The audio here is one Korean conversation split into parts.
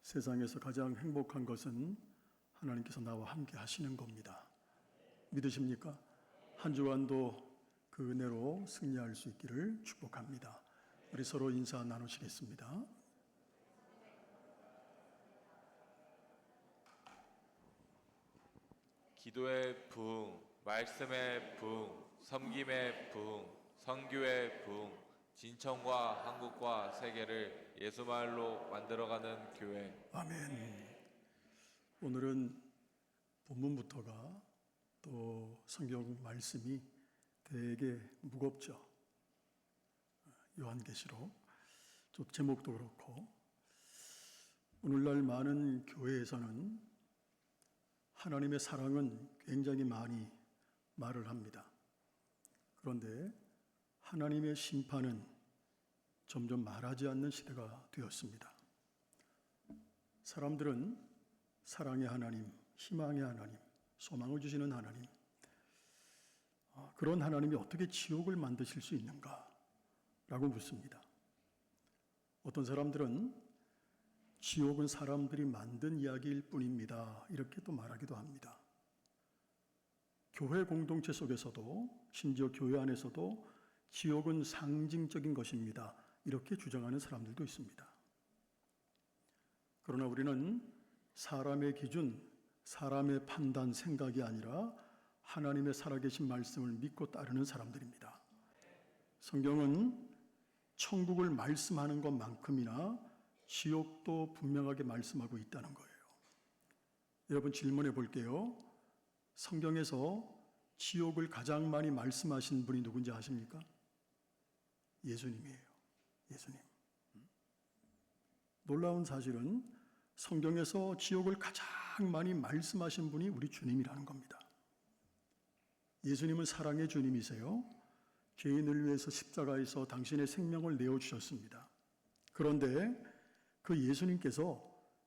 세상에서 가장 행복한 것은 하나님께서 나와 함께 하시는 겁니다. 믿으십니까? 한 주간도 그 은혜로 승리할 수 있기를 축복합니다. 우리 서로 인사 나누시겠습니다. 기도의 부흥, 말씀의 부흥, 섬김의 부흥, 선교의 부흥, 진천과 한국과 세계를 예수말로 만들어가는 교회. 아멘. 오늘은 본문부터가 또 성경 말씀이 되게 무겁죠. 요한계시록 좀 제목도 그렇고, 오늘날 많은 교회에서는 하나님의 사랑은 굉장히 많이 말을 합니다. 그런데 하나님의 심판은 점점 말하지 않는 시대가 되었습니다. 사람들은 사랑의 하나님, 희망의 하나님, 소망을 주시는 하나님, 그런 하나님이 어떻게 지옥을 만드실 수 있는가? 라고 묻습니다. 어떤 사람들은 지옥은 사람들이 만든 이야기일 뿐입니다, 이렇게 또 말하기도 합니다. 교회 공동체 속에서도, 심지어 교회 안에서도 지옥은 상징적인 것입니다, 이렇게 주장하는 사람들도 있습니다. 그러나 우리는 사람의 기준, 사람의 판단, 생각이 아니라 하나님의 살아계신 말씀을 믿고 따르는 사람들입니다. 성경은 천국을 말씀하는 것만큼이나 지옥도 분명하게 말씀하고 있다는 거예요. 여러분, 질문해 볼게요. 성경에서 지옥을 가장 많이 말씀하신 분이 누군지 아십니까? 예수님이에요. 예수님. 놀라운 사실은 성경에서 지옥을 가장 많이 말씀하신 분이 우리 주님이라는 겁니다. 예수님은 사랑의 주님이세요. 죄인을 위해서 십자가에서 당신의 생명을 내어주셨습니다. 그런데 그 예수님께서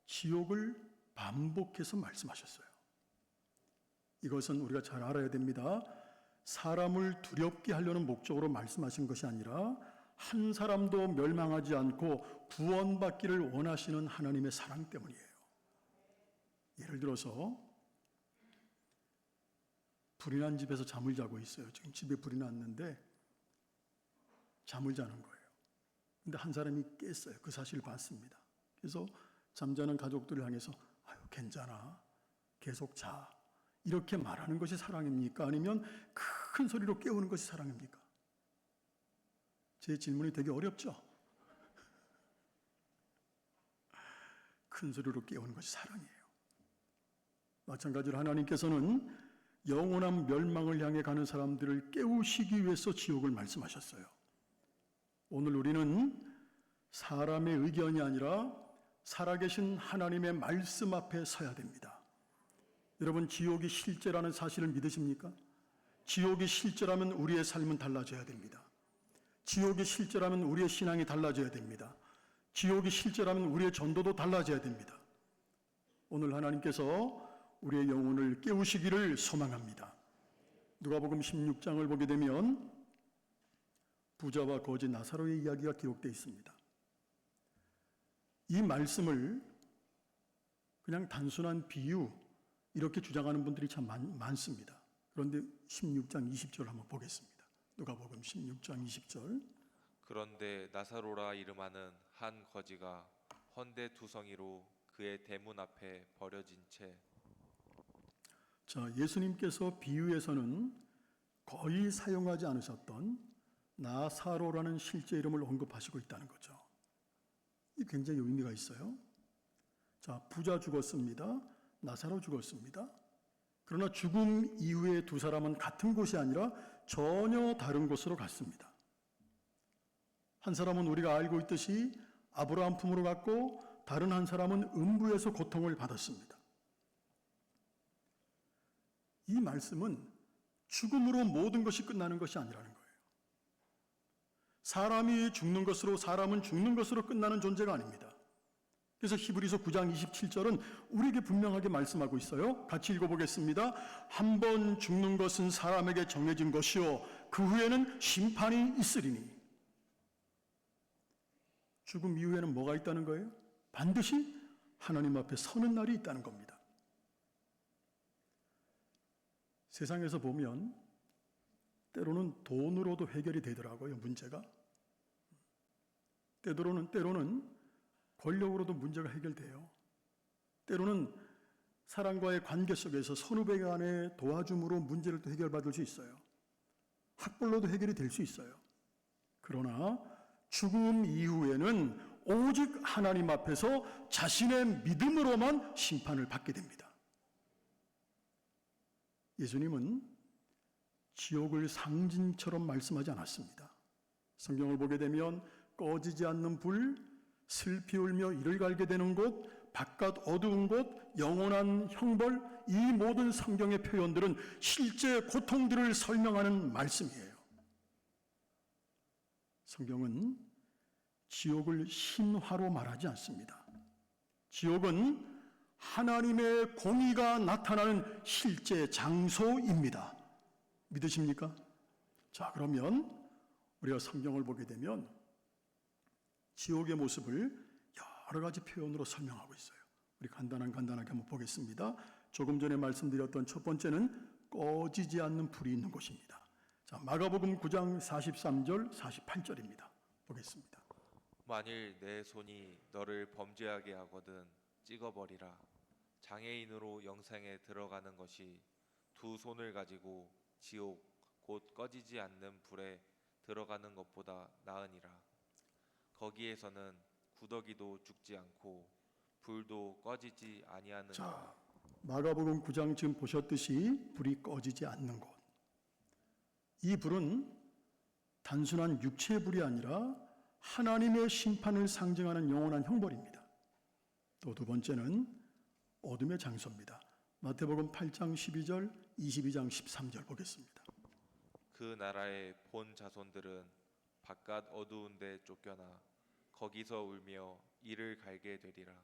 지옥을 반복해서 말씀하셨어요. 이것은 우리가 잘 알아야 됩니다. 사람을 두렵게 하려는 목적으로 말씀하신 것이 아니라 한 사람도 멸망하지 않고 구원받기를 원하시는 하나님의 사랑 때문이에요. 예를 들어서 불이 난 집에서 잠을 자고 있어요. 지금 집에 불이 났는데 잠을 자는 거예요. 근데 한 사람이 깼어요. 그 사실을 봤습니다. 그래서 잠자는 가족들을 향해서 아유, 괜찮아, 계속 자, 이렇게 말하는 것이 사랑입니까? 아니면 큰 소리로 깨우는 것이 사랑입니까? 제 질문이 되게 어렵죠? 큰 소리로 깨우는 것이 사랑이에요. 마찬가지로 하나님께서는 영원한 멸망을 향해 가는 사람들을 깨우시기 위해서 지옥을 말씀하셨어요. 오늘 우리는 사람의 의견이 아니라 살아계신 하나님의 말씀 앞에 서야 됩니다. 여러분, 지옥이 실제라는 사실을 믿으십니까? 지옥이 실제라면 우리의 삶은 달라져야 됩니다. 지옥이 실제라면 우리의 신앙이 달라져야 됩니다. 지옥이 실제라면 우리의 전도도 달라져야 됩니다. 오늘 하나님께서 우리의 영혼을 깨우시기를 소망합니다. 누가복음 16장을 보게 되면 부자와 거지 나사로의 이야기가 기록되어 있습니다. 이 말씀을 그냥 단순한 비유, 이렇게 주장하는 분들이 참 많습니다. 그런데 16장 20절 한번 보겠습니다. 누가복음 16장 20절. 그런데 나사로라 이름하는 한 거지가 헌데두성이로 그의 대문 앞에 버려진 채. 자, 예수님께서 비유에서는 거의 사용하지 않으셨던 나사로라는 실제 이름을 언급하시고 있다는 거죠. 이 굉장히 의미가 있어요. 자, 부자 죽었습니다. 나사로 죽었습니다. 그러나 죽음 이후에 두 사람은 같은 곳이 아니라 전혀 다른 곳으로 갔습니다. 한 사람은 우리가 알고 있듯이 아브라함 품으로 갔고, 다른 한 사람은 음부에서 고통을 받았습니다. 이 말씀은 죽음으로 모든 것이 끝나는 것이 아니라는 거예요. 사람이 죽는 것으로, 사람은 죽는 것으로 끝나는 존재가 아닙니다. 그래서 히브리서 9장 27절은 우리에게 분명하게 말씀하고 있어요. 같이 읽어보겠습니다. 한 번 죽는 것은 사람에게 정해진 것이요 그 후에는 심판이 있으리니. 죽음 이후에는 뭐가 있다는 거예요? 반드시 하나님 앞에 서는 날이 있다는 겁니다. 세상에서 보면 때로는 돈으로도 해결이 되더라고요, 문제가. 때로는 권력으로도 문제가 해결돼요. 때로는 사람과의 관계 속에서 선후배 간의 도와줌으로 문제를 또 해결받을 수 있어요. 학벌로도 해결이 될 수 있어요. 그러나 죽음 이후에는 오직 하나님 앞에서 자신의 믿음으로만 심판을 받게 됩니다. 예수님은 지옥을 상징처럼 말씀하지 않았습니다. 성경을 보게 되면 꺼지지 않는 불, 슬피 울며 이를 갈게 되는 곳, 바깥 어두운 곳, 영원한 형벌, 이 모든 성경의 표현들은 실제 고통들을 설명하는 말씀이에요. 성경은 지옥을 신화로 말하지 않습니다. 지옥은 하나님의 공의가 나타나는 실제 장소입니다. 믿으십니까? 자, 그러면 우리가 성경을 보게 되면 지옥의 모습을 여러 가지 표현으로 설명하고 있어요. 우리 간단하게 한번 보겠습니다. 조금 전에 말씀드렸던 첫 번째는 꺼지지 않는 불이 있는 곳입니다. 자, 마가복음 9장 43절, 48절입니다. 보겠습니다. 만일 내 손이 너를 범죄하게 하거든 찍어버리라. 장애인으로 영생에 들어가는 것이 두 손을 가지고 지옥 곧 꺼지지 않는 불에 들어가는 것보다 나으니라. 거기에서는 구더기도 죽지 않고 불도 꺼지지 아니하는. 자, 마가복음 9장 지금 보셨듯이 불이 꺼지지 않는 곳. 이 불은 단순한 육체의 불이 아니라 하나님의 심판을 상징하는 영원한 형벌입니다. 또 두 번째는 어둠의 장소입니다. 마태복음 8장 12절, 22장 13절 보겠습니다. 그 나라의 본 자손들은 바깥 어두운 데 쫓겨나 거기서 울며 이를 갈게 되리라.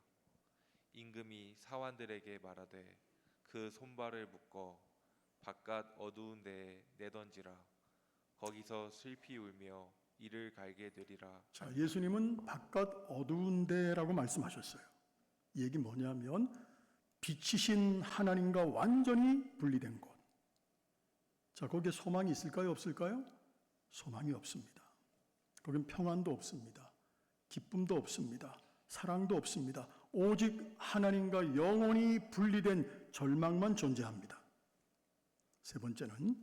임금이 사환들에게 말하되 그 손발을 묶어 바깥 어두운 데에 내던지라. 거기서 슬피 울며 이를 갈게 되리라. 자, 예수님은 바깥 어두운 데라고 말씀하셨어요. 이 얘기 뭐냐면 빛이신 하나님과 완전히 분리된 곳. 자, 거기에 소망이 있을까요? 없을까요? 소망이 없습니다. 거긴 평안도 없습니다. 기쁨도 없습니다. 사랑도 없습니다. 오직 하나님과 영원히 분리된 절망만 존재합니다. 세 번째는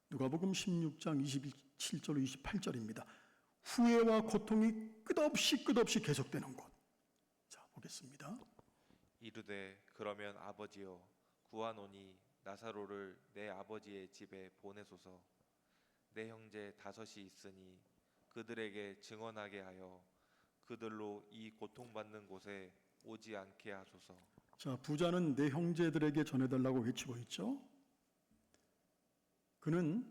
누가복음 16장 27절 28절입니다. 후회와 고통이 끝없이 계속되는 곳. 자, 보겠습니다. 이르되 그러면 아버지여 구하노니 나사로를 내 아버지의 집에 보내소서. 내 형제 5이 있으니 그들에게 증언하게 하여 그들로 이 고통받는 곳에 오지 않게 하소서. 자, 부자는 내 형제들에게 전해달라고 외치고 있죠. 그는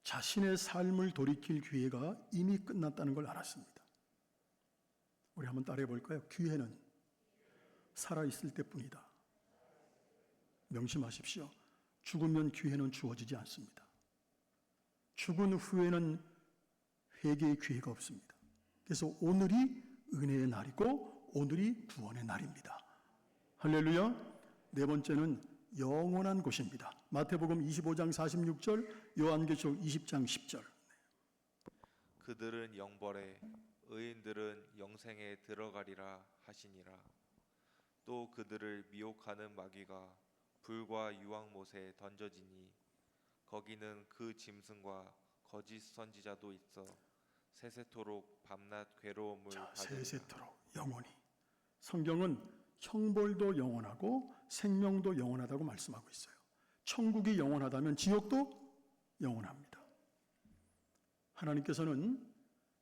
자신의 삶을 돌이킬 기회가 이미 끝났다는 걸 알았습니다. 우리 한번 따라해 볼까요? 기회는 살아있을 때뿐이다. 명심하십시오. 죽으면 기회는 주어지지 않습니다. 죽은 후에는 회개의 기회가 없습니다. 그래서 오늘이 은혜의 날이고 오늘이 구원의 날입니다. 할렐루야. 네 번째는 영원한 곳입니다. 마태복음 25장 46절, 요한계시록 20장 10절. 그들은 영벌에 의인들은 영생에 들어가리라 하시니라. 또 그들을 미혹하는 마귀가 불과 유황못에 던져지니 거기는 그 짐승과 거짓 선지자도 있어 세세토록 밤낮 괴로움을 자, 받으리라. 세세토록 영원히. 성경은 형벌도 영원하고 생명도 영원하다고 말씀하고 있어요. 천국이 영원하다면 지옥도 영원합니다. 하나님께서는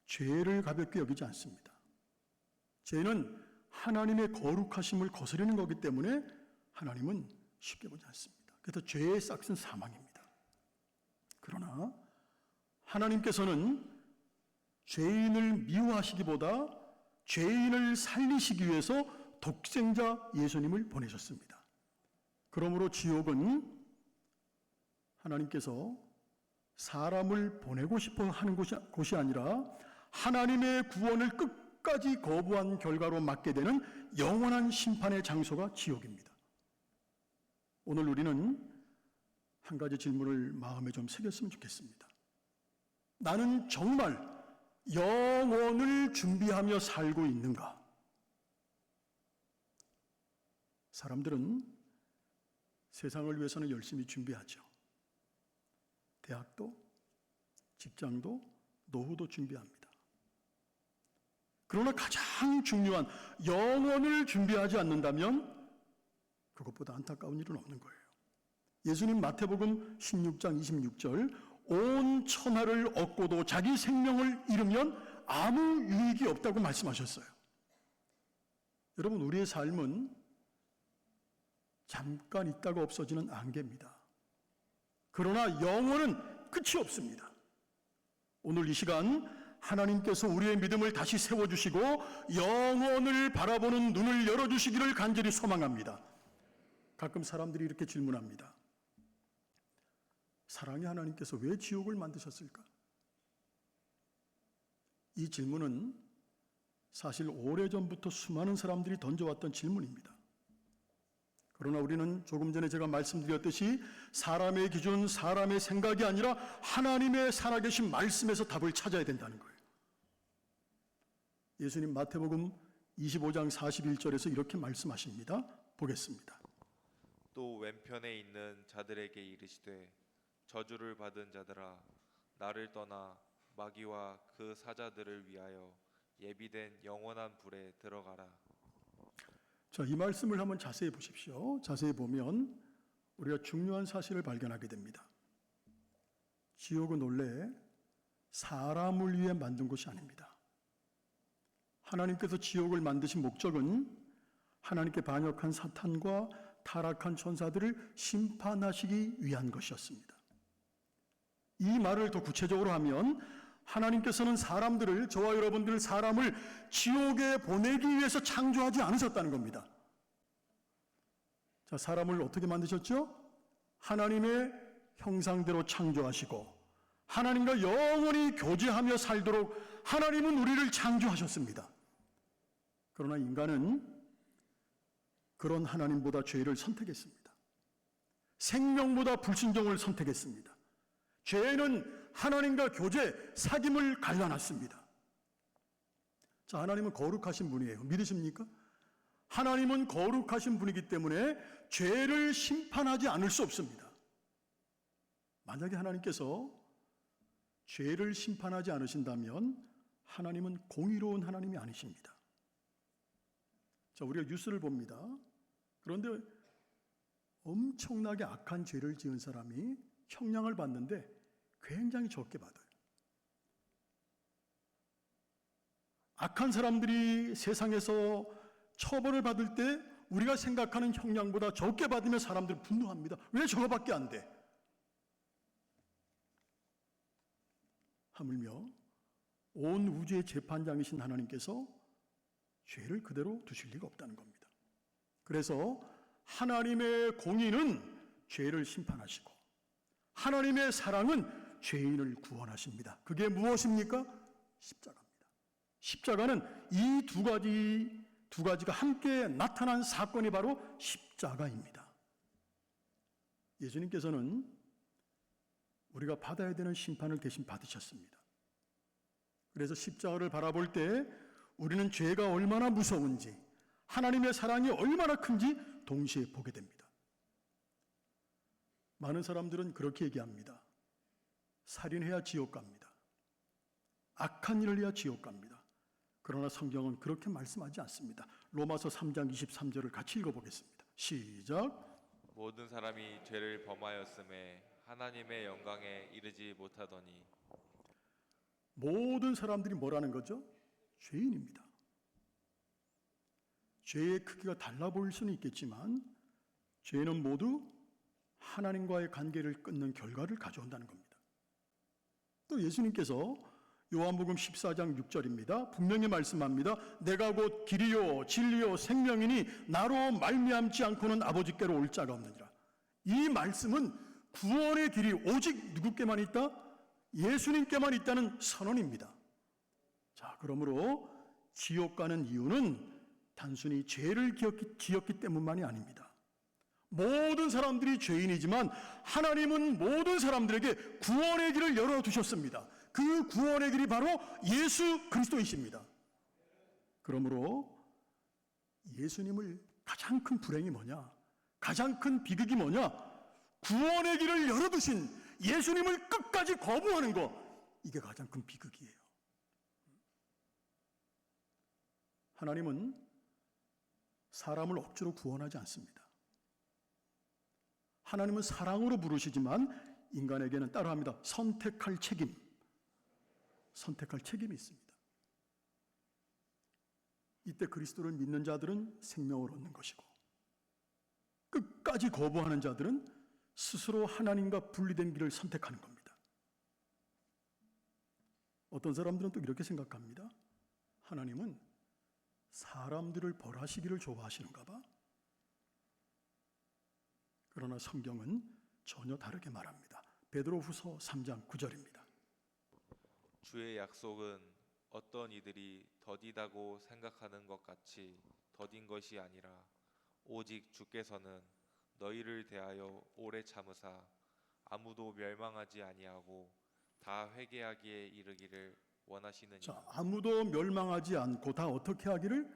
죄를 가볍게 여기지 않습니다. 죄는 하나님의 거룩하심을 거스르는 거기 때문에 하나님은 쉽게 보지 않습니다. 그래서 죄의 싹은 사망입니다. 그러나 하나님께서는 죄인을 미워하시기보다 죄인을 살리시기 위해서 독생자 예수님을 보내셨습니다. 그러므로 지옥은 하나님께서 사람을 보내고 싶어 하는 곳이 아니라 하나님의 구원을 끝까지 거부한 결과로 맞게 되는 영원한 심판의 장소가 지옥입니다. 오늘 우리는 한 가지 질문을 마음에 좀 새겼으면 좋겠습니다. 나는 정말 영원을 준비하며 살고 있는가? 사람들은 세상을 위해서는 열심히 준비하죠. 대학도, 직장도, 노후도 준비합니다. 그러나 가장 중요한 영혼을 준비하지 않는다면 그것보다 안타까운 일은 없는 거예요. 예수님 마태복음 16장 26절, 온 천하를 얻고도 자기 생명을 잃으면 아무 유익이 없다고 말씀하셨어요. 여러분, 우리의 삶은 잠깐 있다가 없어지는 안개입니다. 그러나 영혼은 끝이 없습니다. 오늘 이 시간 하나님께서 우리의 믿음을 다시 세워주시고 영혼을 바라보는 눈을 열어주시기를 간절히 소망합니다. 가끔 사람들이 이렇게 질문합니다. 사랑의 하나님께서 왜 지옥을 만드셨을까? 이 질문은 사실 오래전부터 수많은 사람들이 던져왔던 질문입니다. 그러나 우리는 조금 전에 제가 말씀드렸듯이 사람의 기준, 사람의 생각이 아니라 하나님의 살아계신 말씀에서 답을 찾아야 된다는 거예요. 예수님 마태복음 25장 41절에서 이렇게 말씀하십니다. 보겠습니다. 또 왼편에 있는 자들에게 이르시되 저주를 받은 자들아 나를 떠나 마귀와 그 사자들을 위하여 예비된 영원한 불에 들어가라. 자, 이 말씀을 한번 자세히 보십시오. 자세히 보면 우리가 중요한 사실을 발견하게 됩니다. 지옥은 원래 사람을 위해 만든 곳이 아닙니다. 하나님께서 지옥을 만드신 목적은 하나님께 반역한 사탄과 타락한 천사들을 심판하시기 위한 것이었습니다. 이 말을 더 구체적으로 하면 하나님께서는 사람들을, 저와 여러분들 사람을 지옥에 보내기 위해서 창조하지 않으셨다는 겁니다. 자, 사람을 어떻게 만드셨죠? 하나님의 형상대로 창조하시고 하나님과 영원히 교제하며 살도록 하나님은 우리를 창조하셨습니다. 그러나 인간은 그런 하나님보다 죄를 선택했습니다. 생명보다 불순종을 선택했습니다. 죄는 하나님과 교제, 사귐을 갈라놨습니다. 자, 하나님은 거룩하신 분이에요. 믿으십니까? 하나님은 거룩하신 분이기 때문에 죄를 심판하지 않을 수 없습니다. 만약에 하나님께서 죄를 심판하지 않으신다면 하나님은 공의로운 하나님이 아니십니다. 자, 우리가 뉴스를 봅니다. 그런데 엄청나게 악한 죄를 지은 사람이 형량을 받는데 굉장히 적게 받아요. 악한 사람들이 세상에서 처벌을 받을 때 우리가 생각하는 형량보다 적게 받으면 사람들은 분노합니다. 왜 저거밖에 안 돼? 하물며 온 우주의 재판장이신 하나님께서 죄를 그대로 두실 리가 없다는 겁니다. 그래서 하나님의 공의는 죄를 심판하시고 하나님의 사랑은 죄인을 구원하십니다. 그게 무엇입니까? 십자가입니다. 십자가는 이 두 가지가 함께 나타난 사건이 바로 십자가입니다. 예수님께서는 우리가 받아야 되는 심판을 대신 받으셨습니다. 그래서 십자가를 바라볼 때 우리는 죄가 얼마나 무서운지, 하나님의 사랑이 얼마나 큰지 동시에 보게 됩니다. 많은 사람들은 그렇게 얘기합니다. 살인해야 지옥 갑니다. 악한 일을 해야 지옥 갑니다. 그러나 성경은 그렇게 말씀하지 않습니다. 로마서 3장 23절을 같이 읽어보겠습니다. 시작. 모든 사람이 죄를 범하였음에 하나님의 영광에 이르지 못하더니. 모든 사람들이 뭐라는 거죠? 죄인입니다. 죄의 크기가 달라 보일 수는 있겠지만 죄는 모두 하나님과의 관계를 끊는 결과를 가져온다는 겁니다. 또 예수님께서 요한복음 14장 6절입니다. 분명히 말씀합니다. 내가 곧 길이요 진리요 생명이니 나로 말미암지 않고는 아버지께로 올 자가 없느니라. 이 말씀은 구원의 길이 오직 누구께만 있다? 예수님께만 있다는 선언입니다. 자, 그러므로 지옥 가는 이유는 단순히 죄를 지었기 때문만이 아닙니다. 모든 사람들이 죄인이지만 하나님은 모든 사람들에게 구원의 길을 열어두셨습니다. 그 구원의 길이 바로 예수 그리스도이십니다. 그러므로 예수님을 가장 큰 불행이 뭐냐? 가장 큰 비극이 뭐냐? 구원의 길을 열어두신 예수님을 끝까지 거부하는 것, 이게 가장 큰 비극이에요. 하나님은 사람을 억지로 구원하지 않습니다. 하나님은 사랑으로 부르시지만 인간에게는 따라합니다. 선택할 책임이 있습니다. 이때 그리스도를 믿는 자들은 생명을 얻는 것이고, 끝까지 거부하는 자들은 스스로 하나님과 분리된 길을 선택하는 겁니다. 어떤 사람들은 또 이렇게 생각합니다. 하나님은 사람들을 벌하시기를 좋아하시는가 봐. 그러나 성경은 전혀 다르게 말합니다. 베드로후서 3장 9절입니다. 주의 약속은 어떤 이들이 더디다고 생각하는 것 같이 더딘 것이 아니라 오직 주께서는 너희를 대하여 오래 참으사 아무도 멸망하지 아니하고 다 회개하기에 이르기를 원하시느니라. 자, 아무도 멸망하지 않고 다 어떻게 하기를?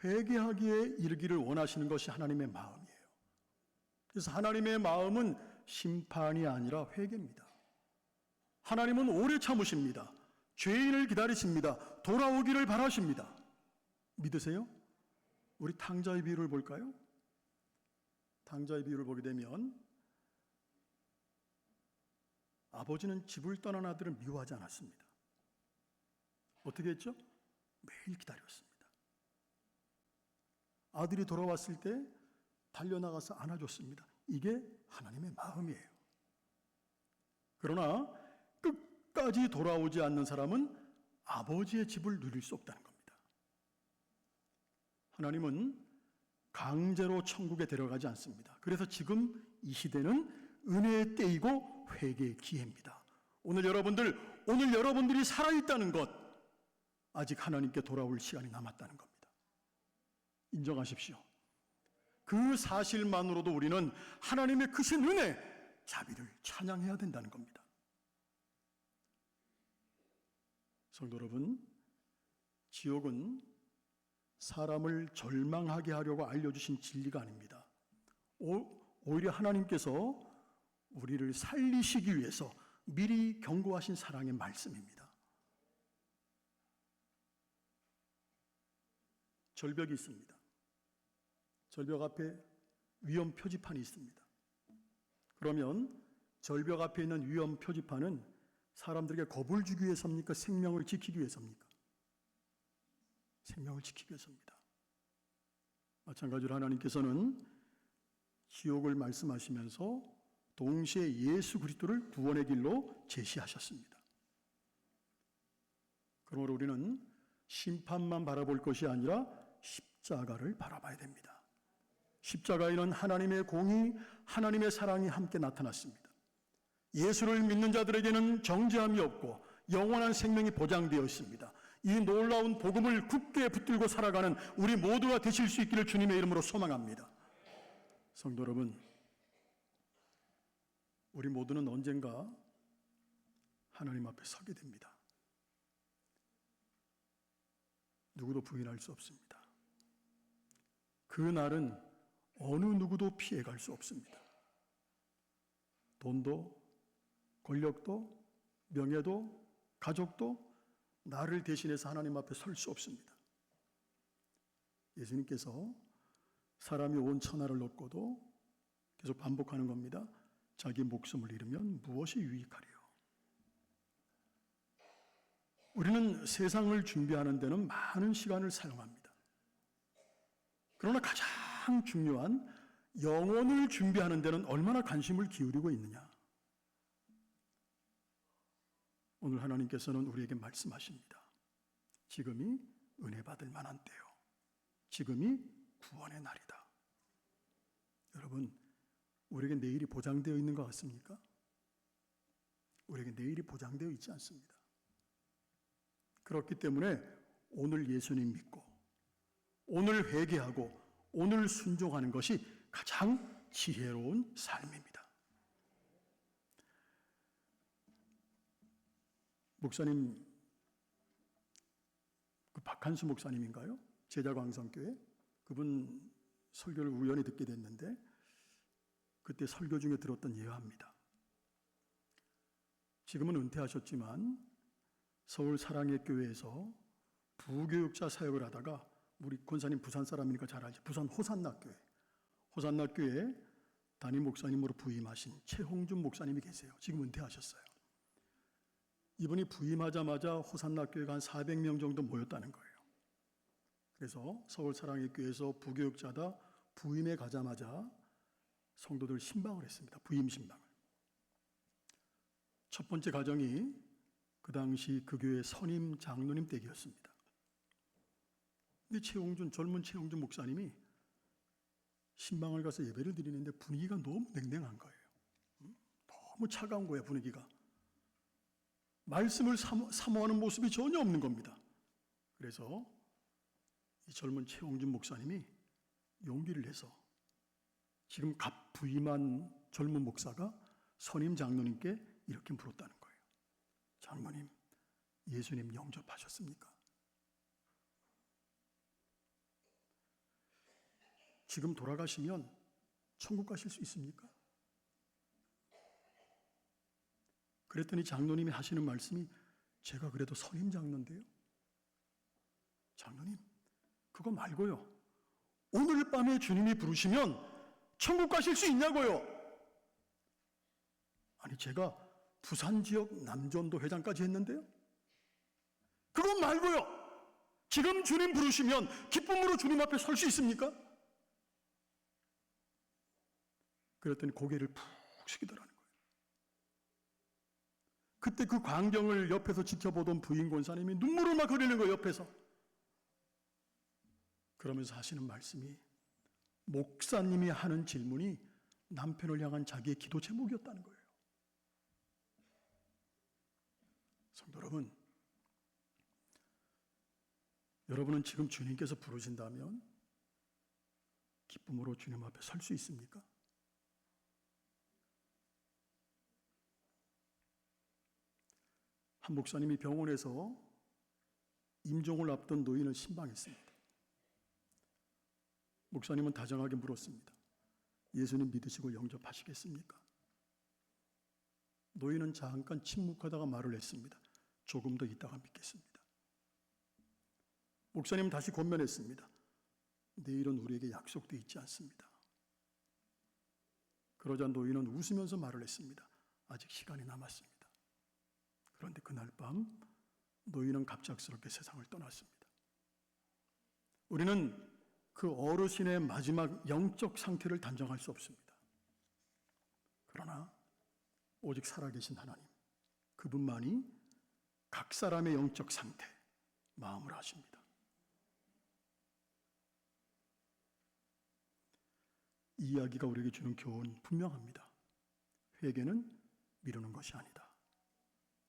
회개하기에 이르기를 원하시는 것이 하나님의 마음이에요. 그래서 하나님의 마음은 심판이 아니라 회개입니다. 하나님은 오래 참으십니다. 죄인을 기다리십니다. 돌아오기를 바라십니다. 믿으세요? 우리 탕자의 비유를 볼까요? 탕자의 비유를 보게 되면 아버지는 집을 떠난 아들을 미워하지 않았습니다. 어떻게 했죠? 매일 기다렸습니다. 아들이 돌아왔을 때 달려나가서 안아줬습니다. 이게 하나님의 마음이에요. 그러나 끝까지 돌아오지 않는 사람은 아버지의 집을 누릴 수 없다는 겁니다. 하나님은 강제로 천국에 데려가지 않습니다. 그래서 지금 이 시대는 은혜의 때이고 회개의 기회입니다. 오늘 여러분들이 살아있다는 것, 아직 하나님께 돌아올 시간이 남았다는 겁니다. 인정하십시오. 그 사실만으로도 우리는 하나님의 크신 은혜, 자비를 찬양해야 된다는 겁니다. 성도 여러분, 지옥은 사람을 절망하게 하려고 알려주신 진리가 아닙니다. 오히려 하나님께서 우리를 살리시기 위해서 미리 경고하신 사랑의 말씀입니다. 절벽이 있습니다. 절벽 앞에 위험 표지판이 있습니다. 그러면 절벽 앞에 있는 위험 표지판은 사람들에게 겁을 주기 위해서입니까? 생명을 지키기 위해서입니까? 생명을 지키기 위해서입니다. 마찬가지로 하나님께서는 지옥을 말씀하시면서 동시에 예수 그리스도를 구원의 길로 제시하셨습니다. 그러므로 우리는 심판만 바라볼 것이 아니라 십자가를 바라봐야 됩니다. 십자가에는 하나님의 공의, 하나님의 사랑이 함께 나타났습니다. 예수를 믿는 자들에게는 정죄함이 없고 영원한 생명이 보장되어 있습니다. 이 놀라운 복음을 굳게 붙들고 살아가는 우리 모두가 되실 수 있기를 주님의 이름으로 소망합니다. 성도 여러분, 우리 모두는 언젠가 하나님 앞에 서게 됩니다. 누구도 부인할 수 없습니다. 그 날은 어느 누구도 피해갈 수 없습니다. 돈도, 권력도, 명예도, 가족도 나를 대신해서 하나님 앞에 설 수 없습니다. 예수님께서 사람이 온 천하를 얻고도 계속 반복하는 겁니다. 자기 목숨을 잃으면 무엇이 유익하리요? 우리는 세상을 준비하는 데는 많은 시간을 사용합니다. 그러나 가장 중요한 영혼을 준비하는 데는 얼마나 관심을 기울이고 있느냐? 오늘 하나님께서는 우리에게 말씀하십니다. 지금이 은혜 받을 만한 때요. 지금이 구원의 날이다. 여러분, 우리에게 내일이 보장되어 있는 것 같습니까? 우리에게 내일이 보장되어 있지 않습니다. 그렇기 때문에 오늘 예수님 믿고 오늘 회개하고 오늘 순종하는 것이 가장 지혜로운 삶입니다. 목사님, 그 박한수 목사님인가요? 제자광성교회? 그분 설교를 우연히 듣게 됐는데 그때 설교 중에 들었던 예화입니다. 지금은 은퇴하셨지만 서울 사랑의 교회에서 부교육자 사역을 하다가 우리 권사님 부산 사람이니까 잘 알죠. 부산 호산나교회. 호산나교회 담임 목사님으로 부임하신 최홍준 목사님이 계세요. 지금 은퇴하셨어요. 이분이 부임하자마자 호산나교회가 한 400명 정도 모였다는 거예요. 그래서 서울 사랑의 교회에서 부교육자다 부임에 가자마자 성도들 신방을 했습니다. 부임 신방을. 첫 번째 가정이 그 당시 그 교회 선임 장로님 댁이었습니다. 근데 젊은 최홍준 목사님이 신방을 가서 예배를 드리는데 분위기가 너무 냉랭한 거예요. 너무 차가운 거예요, 분위기가. 말씀을 사모하는 모습이 전혀 없는 겁니다. 그래서 이 젊은 최홍준 목사님이 용기를 내서 지금 갓 부임한 젊은 목사가 선임 장로님께 이렇게 물었다는 거예요. 장로님, 예수님 영접하셨습니까? 지금 돌아가시면 천국 가실 수 있습니까? 그랬더니 장로님이 하시는 말씀이 제가 그래도 선임 장로인데요. 장로님, 그거 말고요. 오늘 밤에 주님이 부르시면 천국 가실 수 있냐고요. 아니 제가 부산 지역 남전도 회장까지 했는데요. 그거 말고요. 지금 주님 부르시면 기쁨으로 주님 앞에 설 수 있습니까? 그랬더니 고개를 푹 숙이더라는 거예요. 그때 그 광경을 옆에서 지켜보던 부인 권사님이 눈물을 막 흘리는 거예요, 옆에서. 그러면서 하시는 말씀이 목사님이 하는 질문이 남편을 향한 자기의 기도 제목이었다는 거예요. 성도 여러분, 여러분은 지금 주님께서 부르신다면 기쁨으로 주님 앞에 설 수 있습니까? 한 목사님이 병원에서 임종을 앞둔 노인을 신방했습니다. 목사님은 다정하게 물었습니다. 예수님 믿으시고 영접하시겠습니까? 노인은 잠깐 침묵하다가 말을 했습니다. 조금 더 있다가 믿겠습니다. 목사님은 다시 권면했습니다. 내일은 우리에게 약속도 있지 않습니다. 그러자 노인은 웃으면서 말을 했습니다. 아직 시간이 남았습니다. 그런데 그날 밤 노인은 갑작스럽게 세상을 떠났습니다. 우리는 그 어르신의 마지막 영적 상태를 단정할 수 없습니다. 그러나 오직 살아계신 하나님, 그분만이 각 사람의 영적 상태, 마음을 아십니다. 이 이야기가 우리에게 주는 교훈 분명합니다. 회개는 미루는 것이 아니다.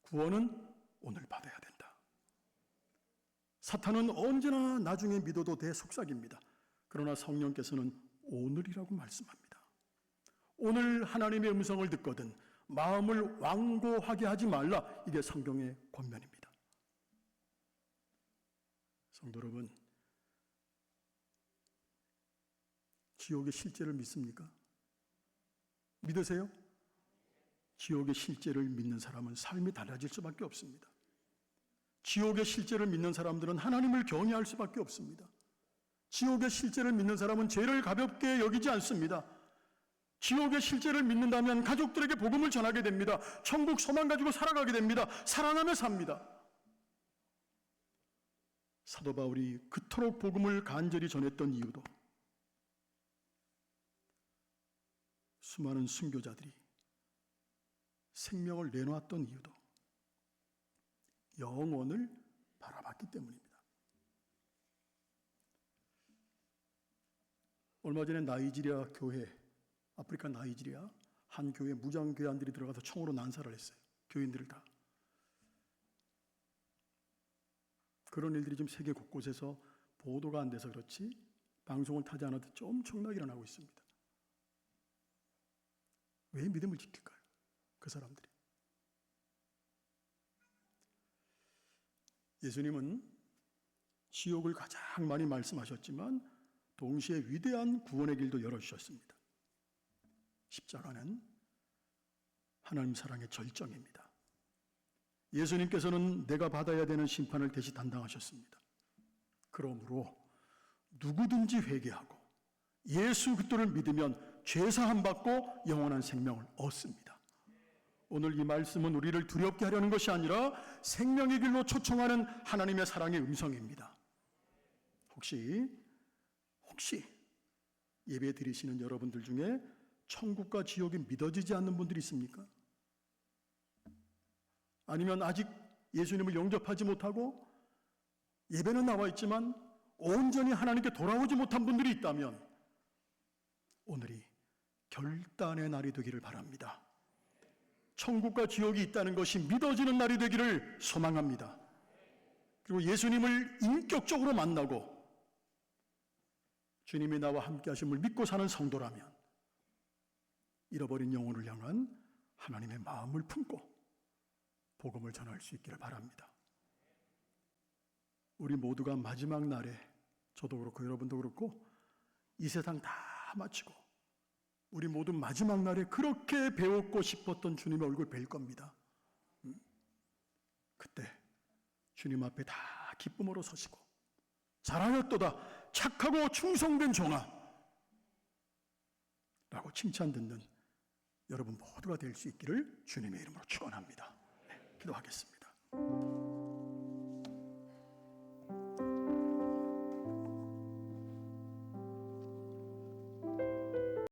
구원은 오늘 받아야 된다. 사탄은 언제나 나중에 믿어도 돼 속삭입니다. 그러나 성령께서는 오늘이라고 말씀합니다. 오늘 하나님의 음성을 듣거든 마음을 완고하게 하지 말라. 이게 성경의 권면입니다. 성도 여러분, 지옥의 실제를 믿습니까? 믿으세요? 지옥의 실제를 믿는 사람은 삶이 달라질 수밖에 없습니다. 지옥의 실제를 믿는 사람들은 하나님을 경외할 수밖에 없습니다. 지옥의 실제를 믿는 사람은 죄를 가볍게 여기지 않습니다. 지옥의 실제를 믿는다면 가족들에게 복음을 전하게 됩니다. 천국 소망 가지고 살아가게 됩니다. 사랑하며 삽니다. 사도 바울이 그토록 복음을 간절히 전했던 이유도 수많은 순교자들이 생명을 내놓았던 이유도 영원을 바라봤기 때문입니다. 얼마 전에 나이지리아 교회, 아프리카 나이지리아 한 교회 무장괴한들이 들어가서 총으로 난사를 했어요. 교인들을 다. 그런 일들이 지금 세계 곳곳에서 보도가 안 돼서 그렇지 방송을 타지 않아도 엄청나게 일어나고 있습니다. 왜 믿음을 지킬까요? 그 사람들이. 예수님은 지옥을 가장 많이 말씀하셨지만 동시에 위대한 구원의 길도 열어주셨습니다. 십자가는 하나님 사랑의 절정입니다. 예수님께서는 내가 받아야 되는 심판을 대신担당하셨습니다. 그러므로 누구든지 회개하고 예수 그리스도를 믿으면 죄사함 받고 영원한 생명을 얻습니다. 오늘 이 말씀은 우리를 두렵게 하려는 것이 아니라 생명의 길로 초청하는 하나님의 사랑의 음성입니다. 혹시 예배 드리시는 여러분들 중에 천국과 지옥이 믿어지지 않는 분들이 있습니까? 아니면 아직 예수님을 영접하지 못하고 예배는 나와 있지만 온전히 하나님께 돌아오지 못한 분들이 있다면 오늘이 결단의 날이 되기를 바랍니다. 천국과 지옥이 있다는 것이 믿어지는 날이 되기를 소망합니다. 그리고 예수님을 인격적으로 만나고 주님이 나와 함께 하심을 믿고 사는 성도라면 잃어버린 영혼을 향한 하나님의 마음을 품고 복음을 전할 수 있기를 바랍니다. 우리 모두가 마지막 날에 저도 그렇고 여러분도 그렇고 이 세상 다 마치고 우리 모두 마지막 날에 그렇게 배웠고 싶었던 주님의 얼굴 뵐 겁니다. 그때 주님 앞에 다 기쁨으로 서시고 잘하였도다 착하고 충성된 종아 라고 칭찬 듣는 여러분 모두가 될 수 있기를 주님의 이름으로 축원합니다. 기도하겠습니다.